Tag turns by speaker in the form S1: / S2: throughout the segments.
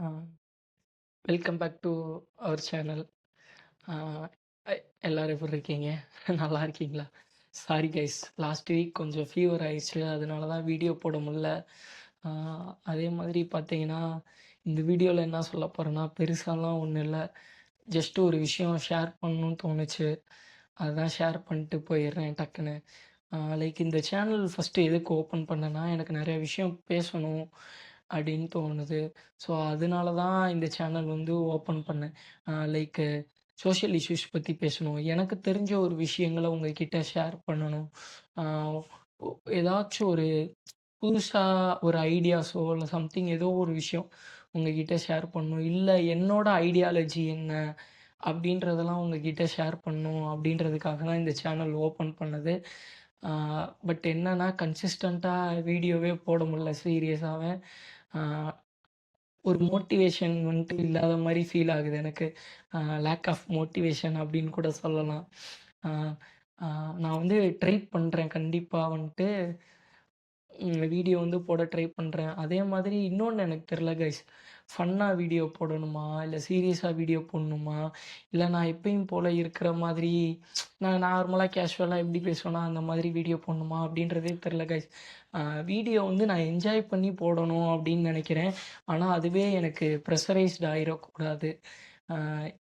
S1: Ah welcome back to our channel. ஆ எ எல்லாரும் எப்படி இருக்கீங்க? நல்லா இருக்கீங்களா? சாரி கைஸ், லாஸ்ட் வீக் கொஞ்சம் ஃபீவர் ஆயிடுச்சு. அதனால தான் வீடியோ போட முடில. ஆ அதே மாதிரி பார்த்தீங்கன்னா, இந்த வீடியோல என்ன சொல்ல போறேன்னா, பெருசாலாம் ஒண்ணும் இல்ல. ஜஸ்ட் ஒரு விஷயம் ஷேர் பண்ணணும்னு தோணுச்சு. அதுதான் ஷேர் பண்ணிட்டு போயிடுறேன் டக்குன்னு. லைக் இந்த சேனல் ஃபஸ்ட்டு எதுக்கு ஓப்பன் பண்ணேன்னா, எனக்கு நெறைய விஷயம் பேசணும் அப்படின்னு தோணுது. ஸோ, அதனால தான் இந்த சேனல் வந்து ஓப்பன் பண்ணேன். லைக்கு சோஷியல் இஷ்யூஸ் பத்தி பேசணும். எனக்கு தெரிஞ்ச ஒரு விஷயங்கள உங்ககிட்ட ஷேர் பண்ணணும். ஆ ஒ ஏதாச்சும் ஒரு புதுசா ஒரு ஐடியாஸோ, இல்ல சம்திங் ஏதோ ஒரு விஷயம் உங்ககிட்ட ஷேர் பண்ணணும். இல்ல என்னோட ஐடியாலஜி என்ன? அப்படின்றதெல்லாம் உங்ககிட்ட ஷேர் பண்ணணும் அப்படின்றதுக்காக தான் இந்த சேனல் ஓப்பன் பண்ணது. ஆ பட் என்னன்னா கன்சிஸ்டன்ட்டா வீடியோவே போட முடியல சீரியஸாவே. ஆ ஒரு மோட்டிவேஷன் வந்துட்டு இல்லாத மாரி ஃபீல் ஆகுது எனக்கு. லேக் ஆஃப் மோட்டிவேஷன் அப்படின்னு கூட சொல்லலாம். ஆ ஆ நான் வந்து ட்ரை பண்றேன் கண்டிப்பா வந்துட்டு வீடியோ வந்து போட ட்ரை பண்றேன். அதே மாதிரி இன்னொன்னு எனக்கு தெரியல கைஸ். ஃபன்னா வீடியோ போடணுமா? இல்ல சீரியஸா வீடியோ போடணுமா? இல்ல நான் எப்பயும் போல இருக்கிற மாதிரி நான் நார்மலா கேஷுவலா எப்படி பேசுவேனோ, அந்த மாதிரி வீடியோ போடணுமா? அப்படின்றதே தெரியல கைஸ். அ வீடியோ வந்து நான் என்ஜாய் பண்ணி போடணும் அப்படின்னு நெனைக்கிறேன். ஆனா அதுவே எனக்கு ப்ரெஷரைஸ்டு ஆயிறக்கூடாது. அ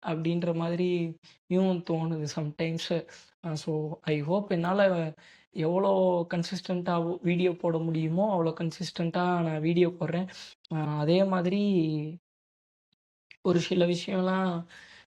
S1: அப்படின்ற மாதிரியும் தோணுது சம்டைம்ஸு. ஸோ ஐ ஹோப் என்னால எவ்வளோ கன்சிஸ்டன்ட்டா வீடியோ போட முடியுமோ, அவ்வளோ கன்சிஸ்டன்ட்டா நான் வீடியோ போடுறேன். அதே மாதிரி ஒரு சில விஷயம்லாம்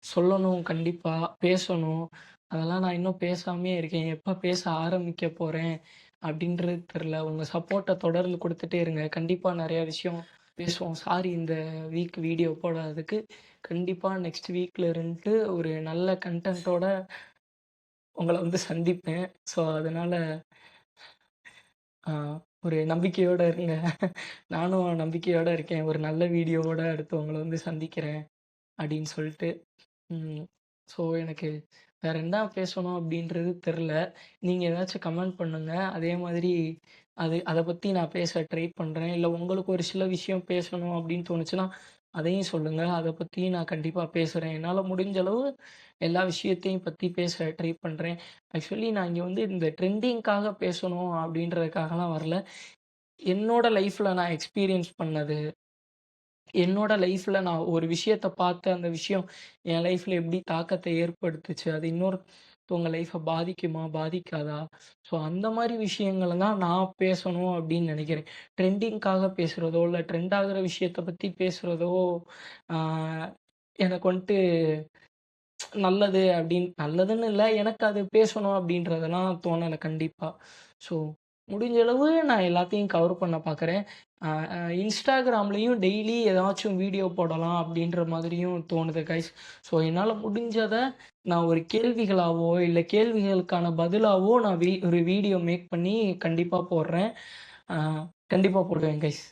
S1: சொல்லணும் கண்டிப்பா, பேசணும். அதெல்லாம் நான் இன்னும் பேசாமயே இருக்கேன். எப்ப பேச ஆரம்பிக்க போறேன் அப்படின்றது தெரியல. உங்க சப்போர்ட்ட தொடர்ந்து குடுத்துட்டே இருங்க. கண்டிப்பா நெறைய விஷயம் பேசுவோம். சாரி இந்த வீக் வீடியோ போடாததுக்கு. கண்டிப்பா நெக்ஸ்ட் வீக்ல இருந்து ஒரு நல்ல கன்டென்ட்டோட உங்கள வந்து சந்திப்பேன். ஸோ அதனால ஆ ஒரு நம்பிக்கையோட இருங்க. நானும் நம்பிக்கையோட இருக்கேன். ஒரு நல்ல வீடியோவோட அடுத்து உங்கள வந்து சந்திக்கிறேன் அப்படின்னு சொல்ட்டு. ம். ஸோ எனக்கு வேற என்ன பேசணும் அப்படின்றது தெர்ல. நீங்க ஏதாச்சும் கமெண்ட் பண்ணுங்க. அதே மாதிரி அத பத்தி நான் பேச ட்ரை பண்றேன். இல்ல உங்களுக்கு ஒரு சில விஷயம் பேசணும் அப்படின்னு தோணுச்சுன்னா, அதையும் சொல்லுங்க. அத பத்தியும் நான் கண்டிப்பா பேசுறேன். என்னால முடிஞ்ச அளவு எல்லா விஷயத்தையும் பத்தி பேச ட்ரை பண்றேன். ஆக்சுவலி நான் இங்க வந்து இந்த ட்ரெண்டிங்க்காக பேசணும் அப்படின்றதுக்காகலாம் வரல. என்னோட லைஃப்ல நான் எக்ஸ்பீரியன்ஸ் பண்ணது என்னோட லைஃப்ல நான் ஒரு விஷயத்த பார்த்து, அந்த விஷயம் என் லைஃப்ல எப்படி தாக்கத்த ஏற்படுத்துச்சு, அது இன்னொருத்தவங்க லைஃப்ப பாதிக்குமா? பாதிக்காதா? ஸோ அந்த மாரி விஷயங்கள தான் நான் பேசணும் அப்படின்னு நெனைக்கிறேன். ட்ரெண்டிங்க்காக பேசுறதோ, இல்ல ட்ரெண்ட் ஆகுற விஷயத்த பத்தி பேசுறதோ, ஆ எனக்கு வந்துட்டு நல்லது அப்படின்னு நல்லதுன்னு இல்ல. எனக்கு அது பேசணும் அப்படின்றதெல்லாம் தோணல கண்டிப்பா. ஸோ முடிஞ்ச அளவு நான் எல்லாத்தையும் கவர் பண்ண பார்க்குறேன். அ அ Instagramலயும் டெய்லி ஏதாச்சும் வீடியோ போடலாம் அப்படின்ற மாதிரியும் தோணுது கைஸ். ஸோ என்னால முடிஞ்சத நான் ஒரு கேள்விகளாவோ, இல்ல கேள்விகளுக்கான பதிலாவோ நான் ஒரு வீடியோ மேக் பண்ணி கண்டிப்பா போடுறேன். அ கண்டிப்பா போடுவேன் கைஸ்.